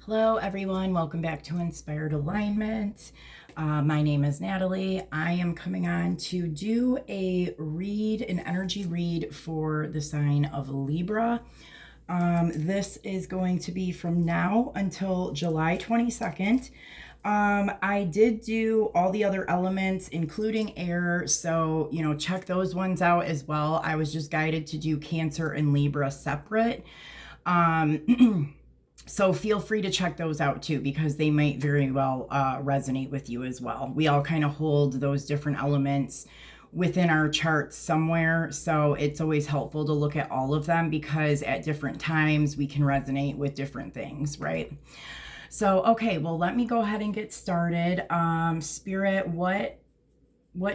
Hello everyone, welcome back to Inspired Alignment. My name is Natalie. I am coming on to do an energy read for the sign of Libra. This is going to be from now until July 22nd. I did do all the other elements, including air, so, check those ones out as well. I was just guided to do Cancer and Libra separate. So feel free to check those out too, because they might very well resonate with you as well. We all kind of hold those different elements within our charts somewhere. So it's always helpful to look at all of them because at different times we can resonate with different things, right? So, okay, well, let me go ahead and get started. Spirit, what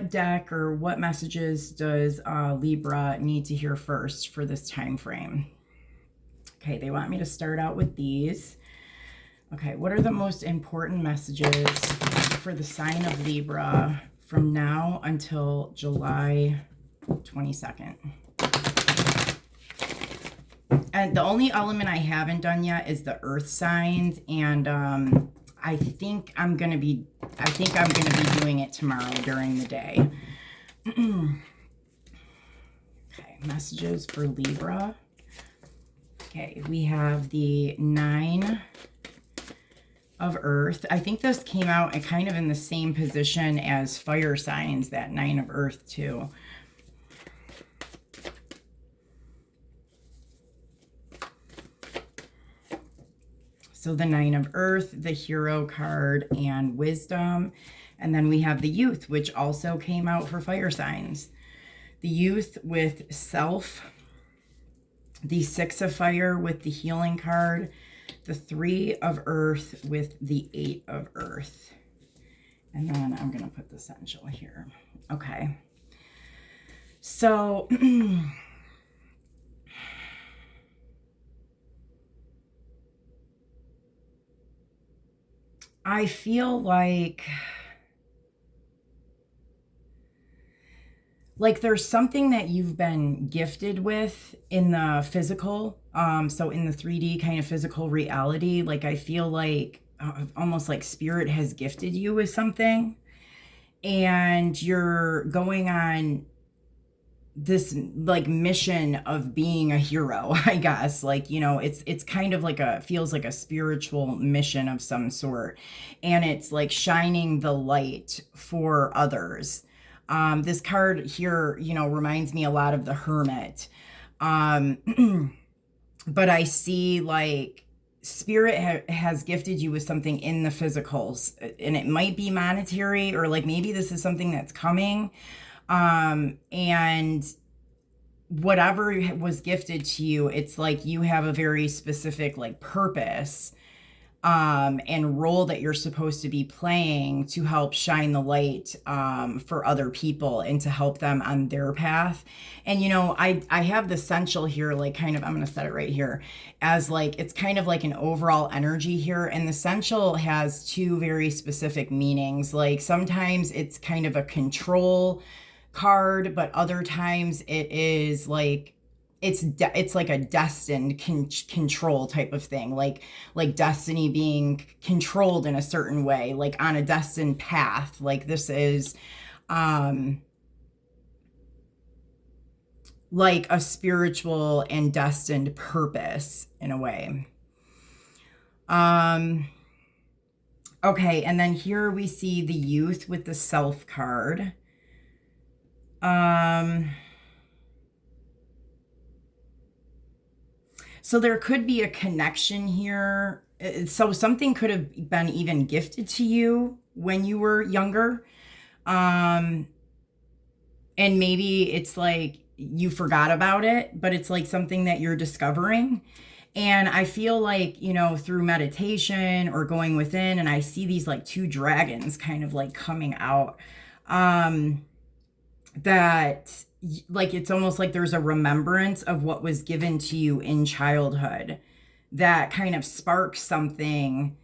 deck or what messages does Libra need to hear first for this time frame? Okay, they want me to start out with these. Okay, what are the most important messages for the sign of Libra from now until July 22nd? And the only element I haven't done yet is the earth signs, and I think I'm gonna be doing it tomorrow during the day. Okay, messages for Libra. Okay, we have the 9 of Earth. I think this came out kind of in the same position as fire signs, that 9 of Earth too. So the 9 of Earth, the Hero card, and Wisdom. And then we have the Youth, which also came out for fire signs. The Youth with Self. The 6 of Fire with the Healing card, the 3 of Earth with the 8 of Earth. And then I'm going to put the Essential here. Okay. So, I feel like there's something that you've been gifted with in the physical, so in the 3D kind of physical reality. Like I feel like almost like spirit has gifted you with something, and you're going on this like mission of being a hero, I guess. Like, it's kind of like feels like a spiritual mission of some sort, and it's like shining the light for others. This card here, reminds me a lot of the Hermit. But I see like spirit has gifted you with something in the physicals, and it might be monetary, or like maybe this is something that's coming. And whatever was gifted to you, it's like you have a very specific like purpose and role that you're supposed to be playing to help shine the light for other people and to help them on their path. And I have the Essential here, like kind of, I'm going to set it right here as like, it's kind of like an overall energy here. And the Essential has 2 very specific meanings. Like sometimes it's kind of a control card, but other times it is like it's like a destined control type of thing, like destiny being controlled in a certain way, like on a destined path. Like this is like a spiritual and destined purpose in a way. Okay, and then here we see the Youth with the Self card. So there could be a connection here. So something could have been even gifted to you when you were younger. And maybe it's like you forgot about it, but it's like something that you're discovering. And I feel like, through meditation or going within, and I see these like 2 dragons kind of like coming out, that like it's almost like there's a remembrance of what was given to you in childhood that kind of sparks something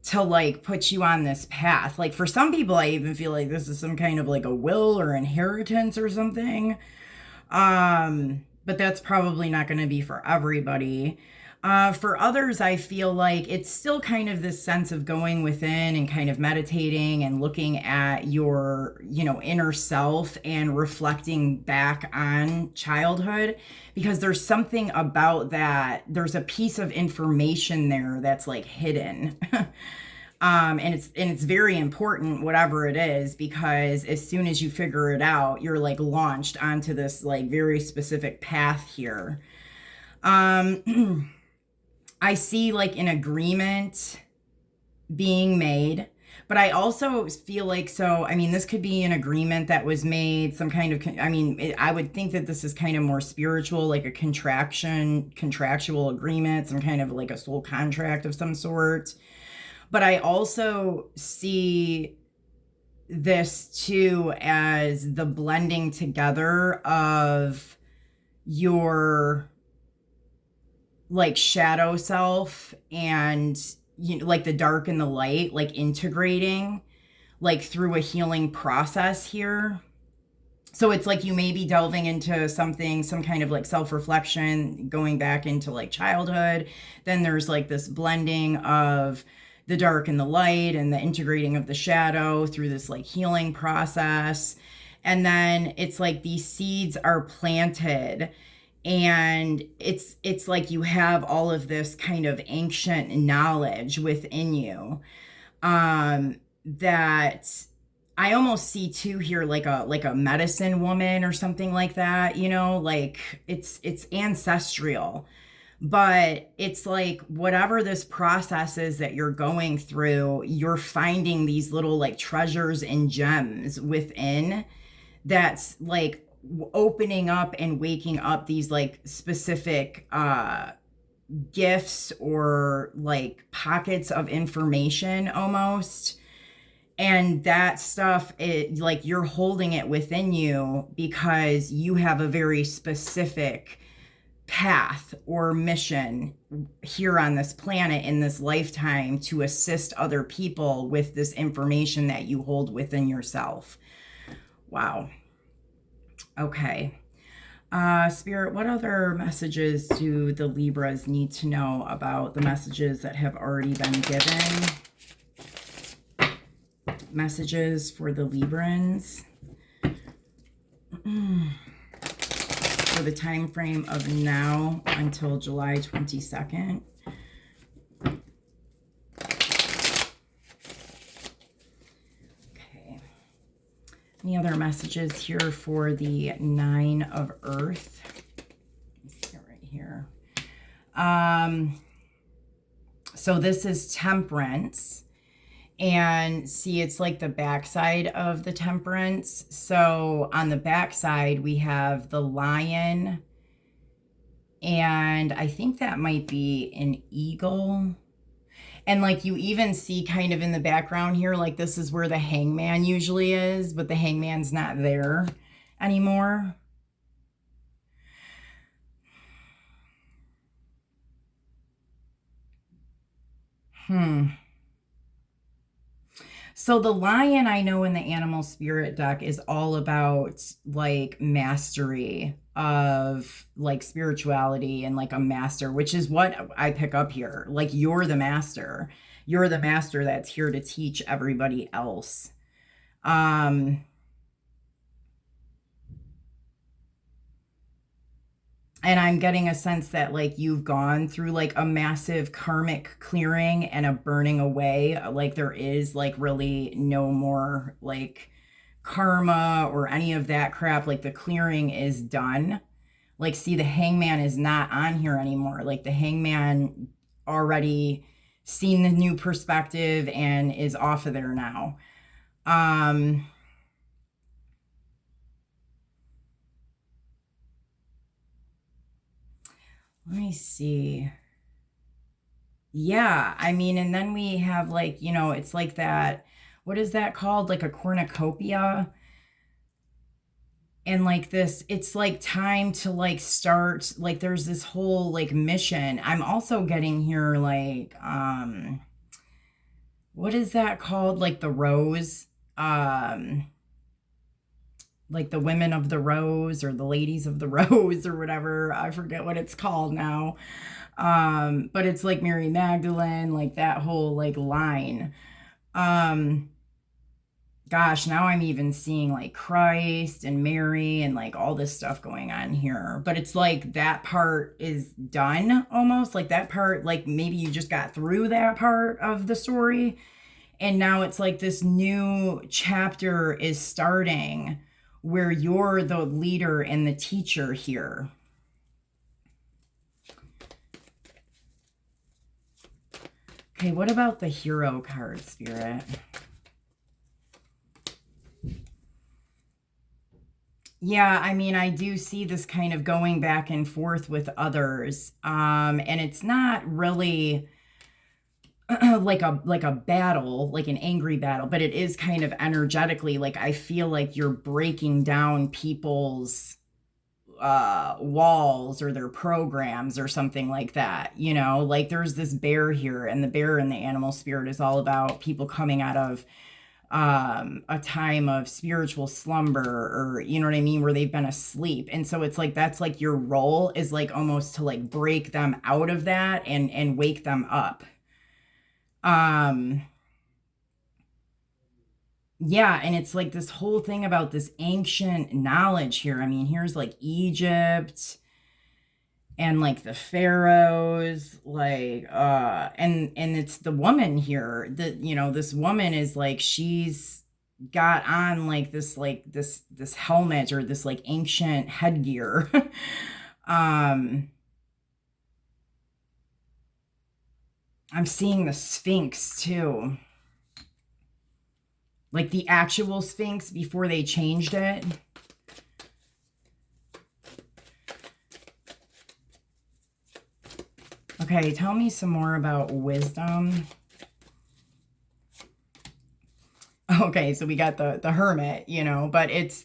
to like put you on this path. Like for some people, I even feel like this is some kind of like a will or inheritance or something. But that's probably not going to be for everybody. For others, I feel like it's still kind of this sense of going within and kind of meditating and looking at your, inner self and reflecting back on childhood, because there's something about that. There's a piece of information there that's like hidden. And it's very important, whatever it is, because as soon as you figure it out, you're like launched onto this like very specific path here. Um, I see like an agreement being made, but I also feel like, so, I mean, this could be an agreement that was made, some kind of, I would think that this is kind of more spiritual, like a contractual agreement, some kind of like a soul contract of some sort. But I also see this too as the blending together of your like shadow self and like the dark and the light, like integrating like through a healing process here. So it's like you may be delving into something, some kind of like self-reflection, going back into like childhood. Then there's like this blending of the dark and the light and the integrating of the shadow through this like healing process. And then it's like these seeds are planted, and it's like you have all of this kind of ancient knowledge within you, that I almost see too here, like a medicine woman or something like that, like it's ancestral. But it's like whatever this process is that you're going through, you're finding these little like treasures and gems within that's like opening up and waking up these like specific gifts or like pockets of information almost. And that stuff, it like you're holding it within you because you have a very specific path or mission here on this planet in this lifetime to assist other people with this information that you hold within yourself. Wow. Okay. Spirit, what other messages do the Libras need to know about the messages that have already been given? Messages for the Librans for the time frame of now until July 22nd. Any other messages here for the Nine of Earth? Let's see right here. So this is Temperance. And see, it's like the backside of the Temperance. So on the backside, we have the Lion. And I think that might be an eagle. And like you even see kind of in the background here, like this is where the Hangman usually is, but the Hangman's not there anymore. So the Lion, I know in the Animal Spirit deck, is all about like mastery of like spirituality and like a master, which is what I pick up here. Like you're the master. You're the master that's here to teach everybody else. And I'm getting a sense that like you've gone through like a massive karmic clearing and a burning away. Like there is like really no more like karma or any of that crap. Like the clearing is done. Like, see, the Hangman is not on here anymore. Like the Hangman already seen the new perspective and is off of there now. Let me see. Yeah, I mean, and then we have like, it's like that, what is that called? Like a cornucopia. And like this, it's like time to like start, like there's this whole like mission. I'm also getting here like, what is that called? Like the rose, like the women of the rose or the ladies of the rose or whatever. I forget what it's called now. But it's like Mary Magdalene, like that whole like line. Um, Gosh, now I'm even seeing like Christ and Mary and like all this stuff going on here. But it's like that part is done almost. Like that part, like maybe you just got through that part of the story. And now it's like this new chapter is starting where you're the leader and the teacher here. Okay, what about the hero card, Spirit? Yeah, I mean, I do see this kind of going back and forth with others. And it's not really like a battle, like an angry battle, but it is kind of energetically like I feel like you're breaking down people's walls or their programs or something like that. You know, like there's this bear here, and the bear in the animal spirit is all about people coming out of a time of spiritual slumber, or you know what I mean, where they've been asleep. And so it's like that's like your role is like almost to like break them out of that and wake them up. um yeah, and it's like this whole thing about this ancient knowledge here. I mean, here's like Egypt and like the pharaohs, like and it's the woman here that, you know, this woman is like, she's got on like this helmet or this like ancient headgear. um I'm seeing the Sphinx too, like the actual Sphinx before they changed it. Okay, tell me some more about wisdom. Okay, so we got the hermit, you know, but it's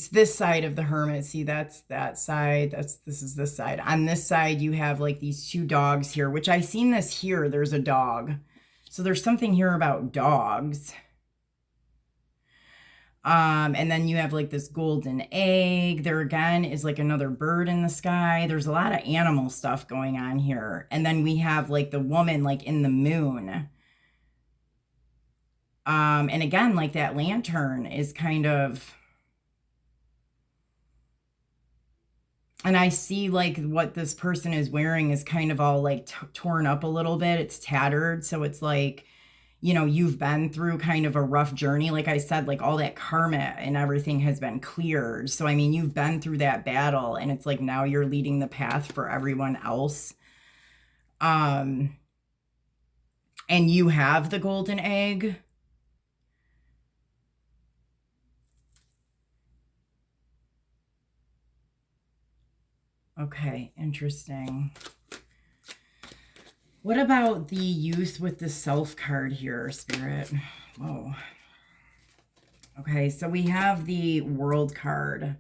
this side of the hermit. See, that's that side. This is this side. On this side, you have like these two dogs here, which I seen this here. There's a dog. So there's something here about dogs. And then you have like this golden egg. There again is like another bird in the sky. There's a lot of animal stuff going on here. And then we have like the woman like in the moon. And again, like that lantern is kind of, and I see like what this person is wearing is kind of all like torn up a little bit. It's tattered. So it's like, you know, you've been through kind of a rough journey. Like I said, like all that karma and everything has been cleared. So, I mean, you've been through that battle, and it's like now you're leading the path for everyone else. And you have the golden egg. Okay, interesting. What about the youth with the self card here, Spirit? Whoa. Okay, so we have the world card.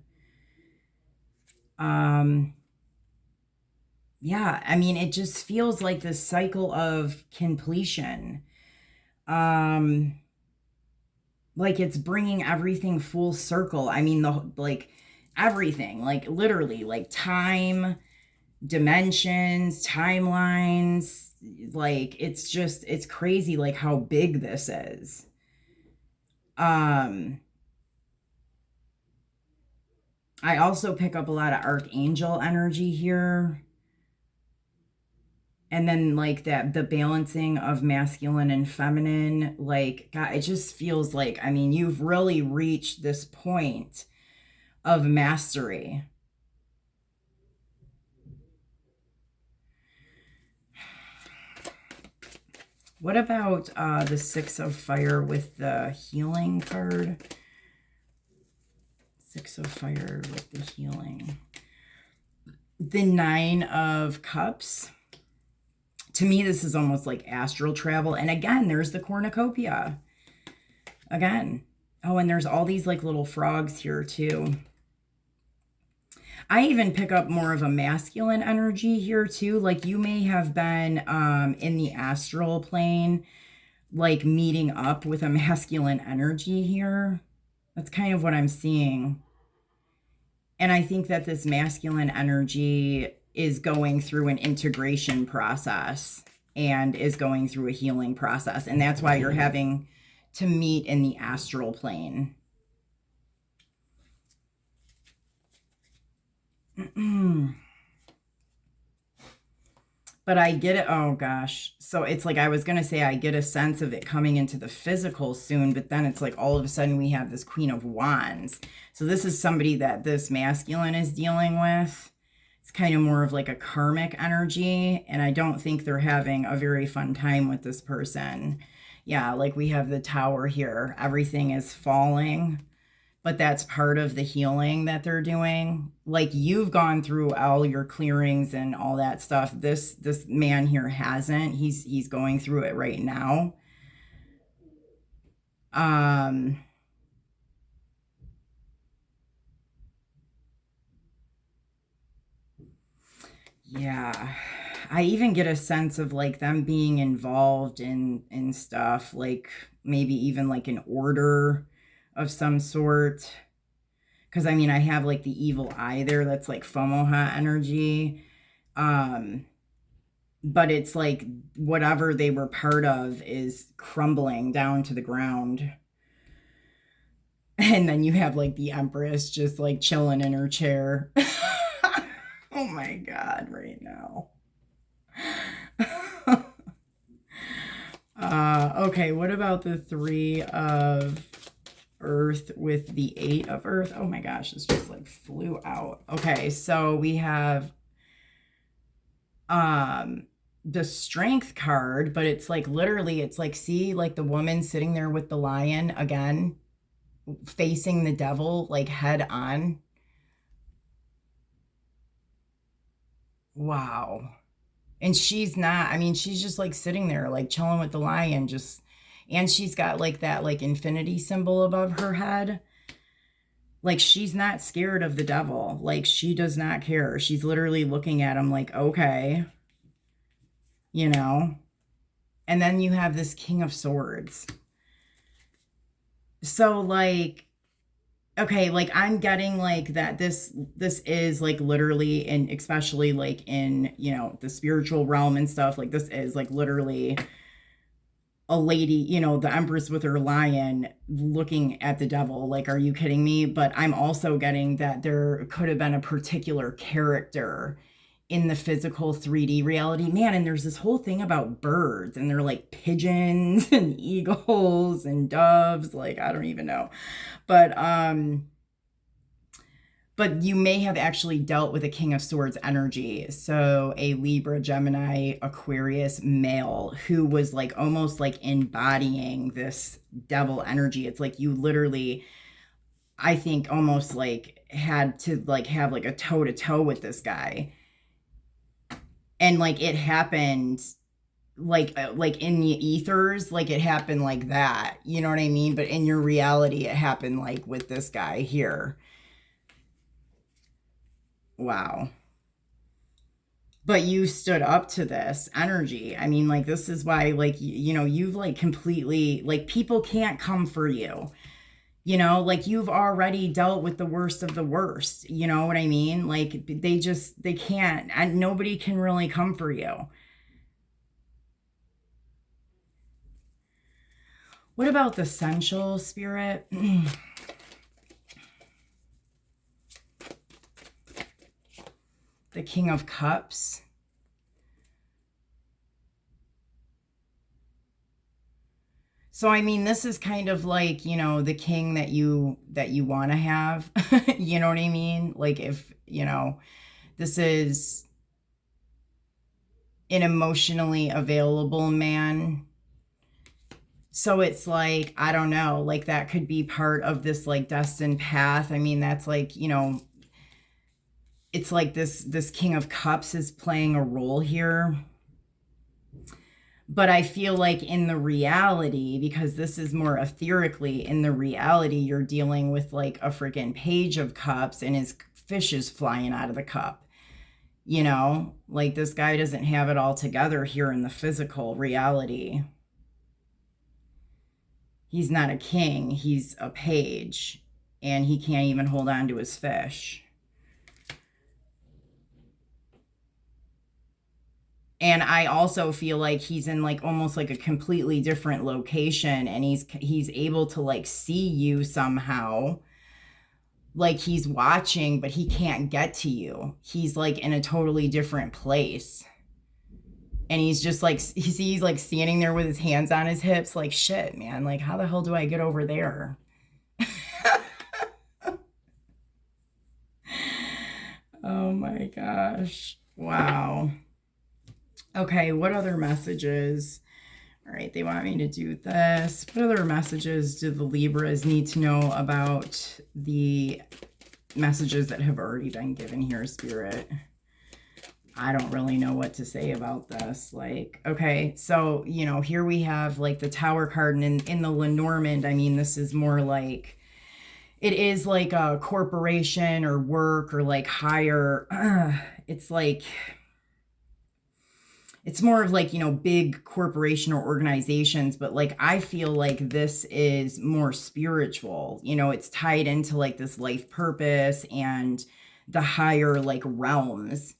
Yeah, I mean, it just feels like this cycle of completion. Like it's bringing everything full circle. I mean, the like everything, like literally, like time, dimensions, timelines, like it's crazy like how big this is. um I also pick up a lot of archangel energy here, and then like that the balancing of masculine and feminine. Like God, it just feels like, I mean, you've really reached this point of mastery. What about the Six of Fire with the healing card? Six of Fire with the healing. The Nine of Cups. To me, this is almost like astral travel. And again, there's the cornucopia. Again. Oh, and there's all these like little frogs here too. I even pick up more of a masculine energy here too. Like you may have been in the astral plane, like meeting up with a masculine energy here. That's kind of what I'm seeing. And I think that this masculine energy is going through an integration process and is going through a healing process. And that's why you're having to meet in the astral plane. But I get it. Oh gosh. So it's like, I was going to say, I get a sense of it coming into the physical soon, but then it's like all of a sudden we have this Queen of Wands. So this is somebody that this masculine is dealing with. It's kind of more of like a karmic energy. And I don't think they're having a very fun time with this person. Yeah, like we have the Tower here. Everything is falling. But that's part of the healing that they're doing. Like, you've gone through all your clearings and all that stuff. This man here hasn't. He's going through it right now. Yeah. I even get a sense of like them being involved in stuff, like maybe even like an order of some sort. Because I mean, I have like the evil eye there. That's like Fomoha energy. But it's like whatever they were part of is crumbling down to the ground. And then you have like the Empress just like chilling in her chair. Oh my God, right now. Okay, what about the 3 of Earth with the 8 of Earth? Oh my gosh, this just like flew out. Okay, so we have the Strength card, but it's like literally, it's like, see, like the woman sitting there with the lion again, facing the devil, like head on. Wow. And she's not, I mean, she's just like sitting there, like chilling with the lion, just, and she's got like that like infinity symbol above her head. Like, she's not scared of the devil. Like, she does not care. She's literally looking at him like, okay, you know. And then you have this King of Swords. So like, okay, like I'm getting like that this is like literally, and especially like in, you know, the spiritual realm and stuff, like this is like literally a lady, you know, the Empress with her lion looking at the devil. Like, are you kidding me? But I'm also getting that there could have been a particular character in the physical 3D reality. Man, and there's this whole thing about birds, and they're like pigeons and eagles and doves. Like, I don't even know. But you may have actually dealt with a King of Swords energy. So a Libra, Gemini, Aquarius male who was like almost like embodying this devil energy. It's like you literally, I think, almost like had to like have like a toe to toe with this guy. And like it happened like in the ethers, like it happened like that. You know what I mean? But in your reality, it happened like with this guy here. Wow. But you stood up to this energy. I mean, like, this is why, like, you know, you've like completely, like, people can't come for you. You know, like you've already dealt with the worst of the worst. You know what I mean? Like they can't, and nobody can really come for you. What about the sensual spirit? The King of Cups. So, I mean, this is kind of like, you know, the king that you want to have. You know what I mean? Like, if, you know, this is an emotionally available man. So it's like, I don't know, like that could be part of this like destined path. I mean, that's like, you know, it's like this King of Cups is playing a role here. But I feel like in the reality, because this is more etherically, in the reality, you're dealing with like a freaking Page of Cups and his fish is flying out of the cup. You know, like this guy doesn't have it all together here in the physical reality. He's not a king, he's a page, and he can't even hold on to his fish. And I also feel like he's in like almost like a completely different location, and he's able to like see you somehow. Like he's watching, but he can't get to you. He's like in a totally different place. And he's just like, he's like standing there with his hands on his hips, like, shit, man, like, how the hell do I get over there? Oh my gosh. Wow. Okay, what other messages? All right, they want me to do this. What other messages do the Libras need to know about the messages that have already been given here, Spirit? I don't really know what to say about this. Like, okay, so, you know, here we have like the Tower card, and in the Lenormand, I mean, this is more like, it is like a corporation or work or like higher. It's like, it's more of like, you know, big corporation or organizations, but like, I feel like this is more spiritual. You know, it's tied into like this life purpose and the higher like realms.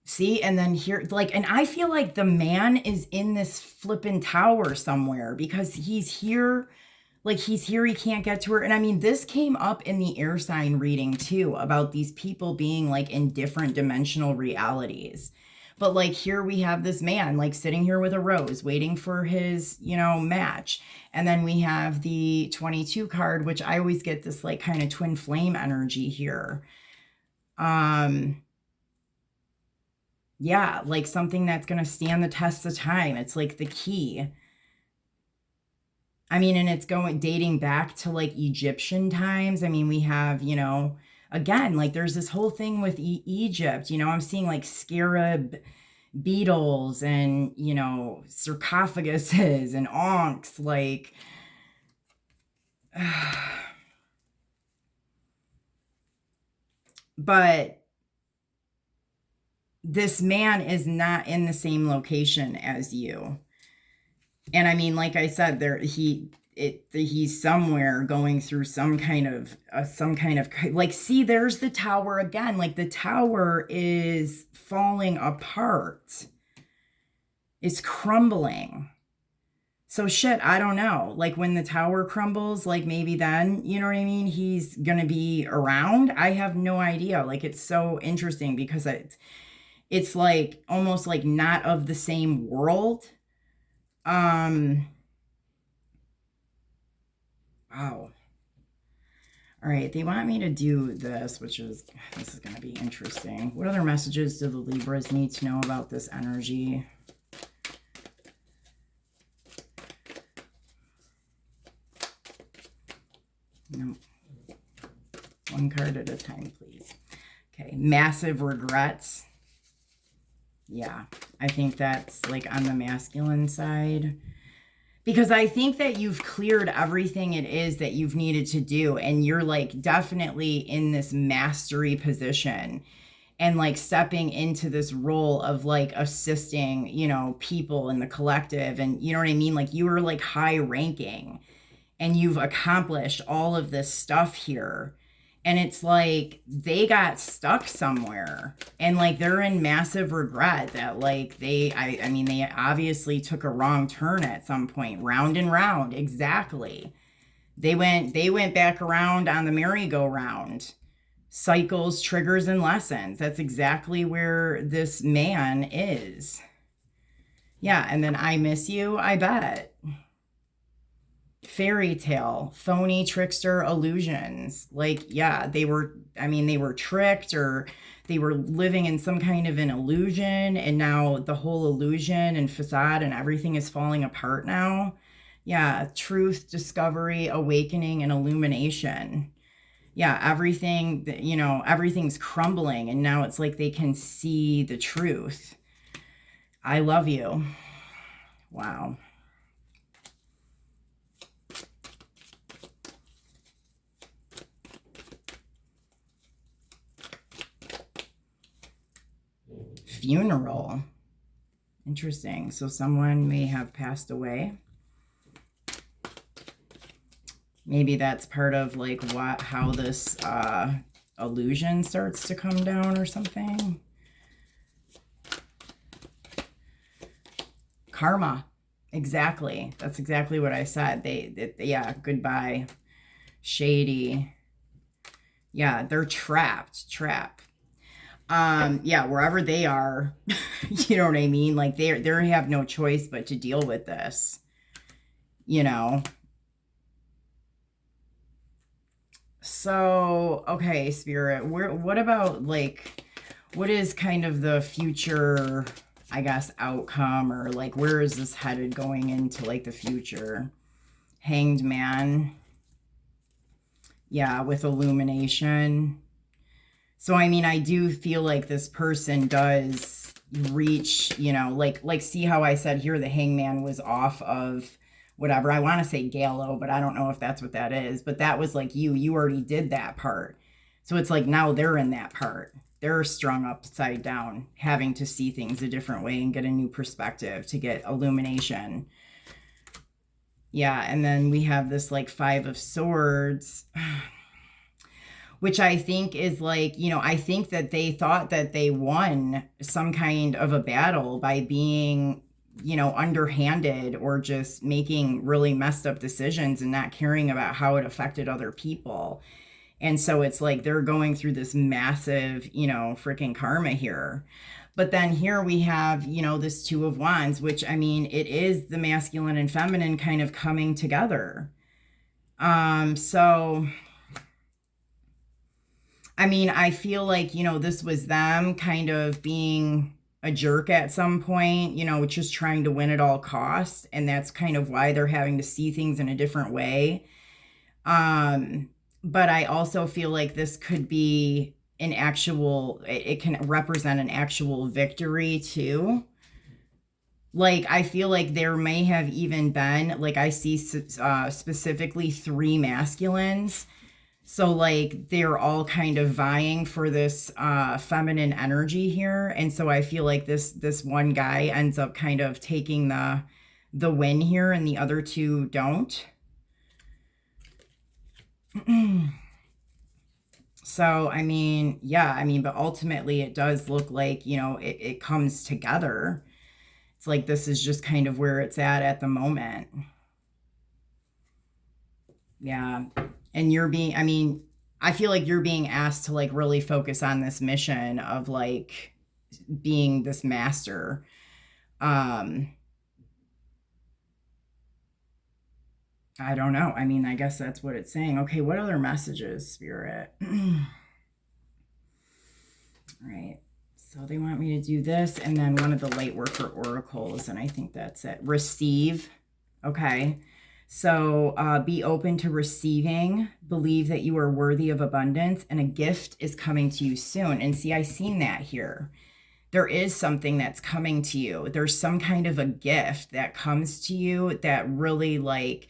See, and then here, like, and I feel like the man is in this flippin' tower somewhere, because he's here, like, he's here, he can't get to her. And I mean, this came up in the air sign reading too, about these people being like in different dimensional realities. But like, here we have this man like sitting here with a rose waiting for his, you know, match. And then we have the 22 card, which I always get this like kind of twin flame energy here. Yeah, like something that's going to stand the test of time. It's like the key. I mean, and it's dating back to like Egyptian times. I mean, we have, you know, again, like there's this whole thing with Egypt, you know, I'm seeing like scarab beetles and, you know, sarcophaguses and ankhs, like, but this man is not in the same location as you. And I mean, like I said, he's somewhere going through some kind of like, see, there's the tower again. Like the tower is falling apart. It's crumbling. So shit, I don't know. Like when the tower crumbles, like maybe then, you know what I mean? He's going to be around. I have no idea. Like it's so interesting because it's like almost like not of the same world. Wow. All right, they want me to do this, this is going to be interesting. What other messages do the Libras need to know about this energy? No. One card at a time, please. Okay, massive regrets. Yeah, I think that's like on the masculine side. Because I think that you've cleared everything it is that you've needed to do. And you're like definitely in this mastery position and like stepping into this role of like assisting, you know, people in the collective. And you know what I mean? Like you were like high ranking and you've accomplished all of this stuff here. And it's like they got stuck somewhere and like they're in massive regret that like I mean, they obviously took a wrong turn at some point, round and round. Exactly. They went back around on the merry-go-round. Cycles, triggers, and lessons. That's exactly where this man is. Yeah. And then I miss you, I bet. Fairy tale, phony, trickster, illusions. Like, yeah, they were tricked, or they were living in some kind of an illusion, and now the whole illusion and facade and everything is falling apart now. Yeah, truth, discovery, awakening, and illumination. Yeah, everything, you know, everything's crumbling, and now it's like they can see the truth. I love you. Wow. Funeral. Interesting. So someone may have passed away. Maybe that's part of like how this illusion starts to come down or something. Karma. Exactly. That's exactly what I said. Yeah, goodbye. Shady. Yeah, they're trapped. Yeah, wherever they are, you know what I mean? Like they have no choice but to deal with this, you know? So, okay, Spirit, what about like, what is kind of the future, I guess, outcome, or like, where is this headed going into like the future? Hanged Man. Yeah, with illumination. So, I mean, I do feel like this person does reach, you know, like see how I said here, the hangman was off of whatever. I want to say Gallo, but I don't know if that's what that is. But that was like you already did that part. So it's like now they're in that part. They're strung upside down, having to see things a different way and get a new perspective to get illumination. Yeah, and then we have this like Five of Swords, which I think is like, you know, I think that they thought that they won some kind of a battle by being, you know, underhanded or just making really messed up decisions and not caring about how it affected other people. And so it's like they're going through this massive, you know, freaking karma here. But then here we have, you know, this Two of Wands, which, I mean, it is the masculine and feminine kind of coming together. So I mean, I feel like, you know, this was them kind of being a jerk at some point, you know, just trying to win at all costs. And that's kind of why they're having to see things in a different way. But I also feel like this could be an actual, it can represent an actual victory too. Like, I feel like there may have even been, like, I see specifically 3 masculines. So like they're all kind of vying for this feminine energy here. And so I feel like this one guy ends up kind of taking the win here and the other 2 don't. So, I mean, yeah, I mean, but ultimately it does look like, you know, it comes together. It's like this is just kind of where it's at the moment. Yeah. And you're being, I mean, I feel like you're being asked to like really focus on this mission of like being this master. I don't know. I mean, I guess that's what it's saying. Okay, what other messages, Spirit? All right. So they want me to do this and then one of the light worker oracles, and I think that's it. Receive. Okay. So be open to receiving, believe that you are worthy of abundance, and a gift is coming to you soon. And see, I've seen that here. There is something that's coming to you. There's some kind of a gift that comes to you that really like,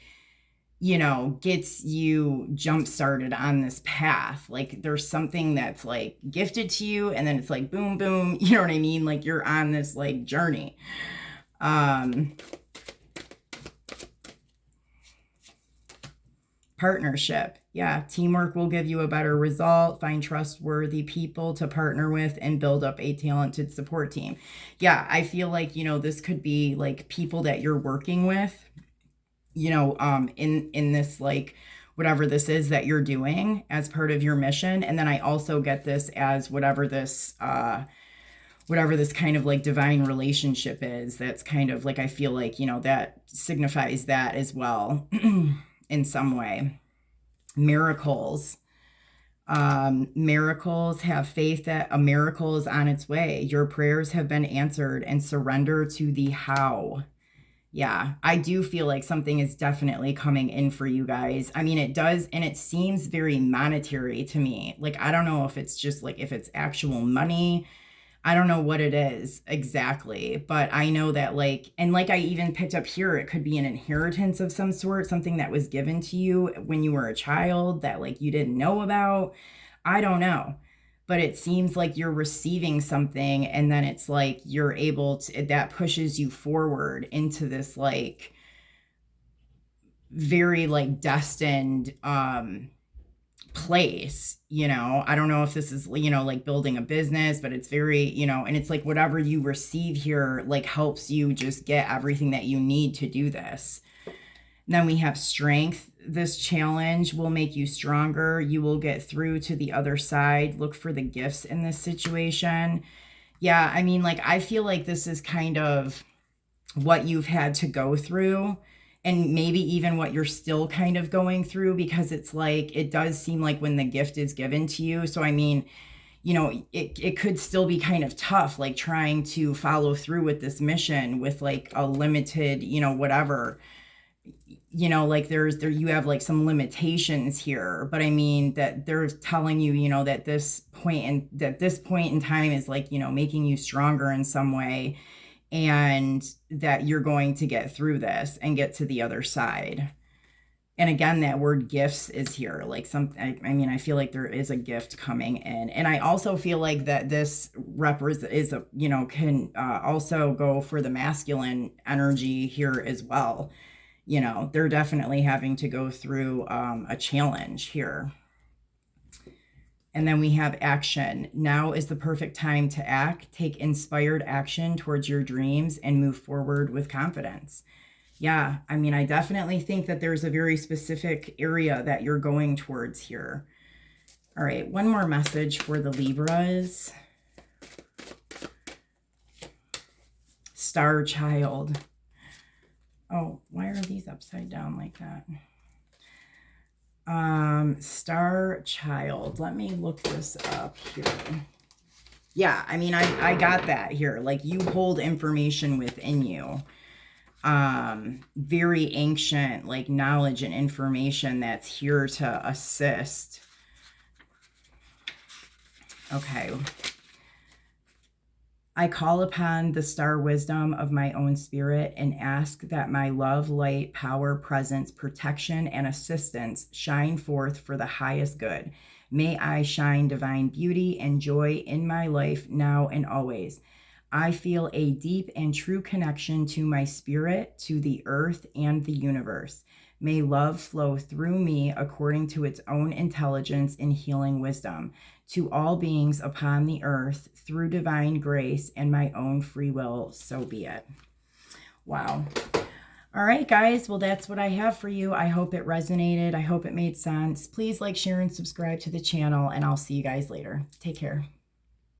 you know, gets you jump started on this path. Like there's something that's like gifted to you and then it's like boom, boom, you know what I mean? Like you're on this like journey. Partnership. Yeah. Teamwork will give you a better result. Find trustworthy people to partner with and build up a talented support team. Yeah. I feel like, you know, this could be like people that you're working with, you know, in this, like, whatever this is that you're doing as part of your mission. And then I also get this as whatever this kind of like divine relationship is. That's kind of like, I feel like, you know, that signifies that as well. In some way. Miracles. Miracles, have faith that a miracle is on its way. Your prayers have been answered, and surrender to the how. Yeah, I do feel like something is definitely coming in for you guys. I mean, it does, and it seems very monetary to me. Like, I don't know if it's just like, if it's actual money. I don't know what it is exactly, but I know that like, and like I even picked up here, it could be an inheritance of some sort, something that was given to you when you were a child that like you didn't know about. I don't know, but it seems like you're receiving something and then it's like you're able to, that pushes you forward into this like very like destined place, you know. I don't know if this is, you know, like building a business, but it's very, you know, and it's like whatever you receive here, like helps you just get everything that you need to do this. Then we have strength. This challenge will make you stronger. You will get through to the other side. Look for the gifts in this situation. Yeah, I mean, like, I feel like this is kind of what you've had to go through, and maybe even what you're still kind of going through, because it's like, it does seem like when the gift is given to you. So, I mean, you know, it could still be kind of tough, like trying to follow through with this mission with like a limited, you know, whatever, you know, like there you have like some limitations here, but I mean that they're telling you, you know, that this point in time is like, you know, making you stronger in some way, and that you're going to get through this and get to the other side. And again, that word gifts is here, like something, I mean, I feel like there is a gift coming in. And I also feel like that this is a, you know, can also go for the masculine energy here as well. You know, they're definitely having to go through a challenge here. And then we have action. Now is the perfect time to act. Take inspired action towards your dreams and move forward with confidence. Yeah, I mean, I definitely think that there's a very specific area that you're going towards here. All right, one more message for the Libras. Star Child. Oh, why are these upside down like that? Star Child. Let me look this up here. Yeah, I mean, I got that here. Like, you hold information within you. Very ancient, like, knowledge and information that's here to assist. Okay. I call upon the star wisdom of my own spirit and ask that my love, light, power, presence, protection, and assistance shine forth for the highest good. May I shine divine beauty and joy in my life now and always. I feel a deep and true connection to my spirit, to the earth, and the universe. May love flow through me according to its own intelligence and healing wisdom, to all beings upon the earth through divine grace and my own free will, so be it. Wow. All right, guys. Well, that's what I have for you. I hope it resonated. I hope it made sense. Please like, share, and subscribe to the channel, and I'll see you guys later. Take care.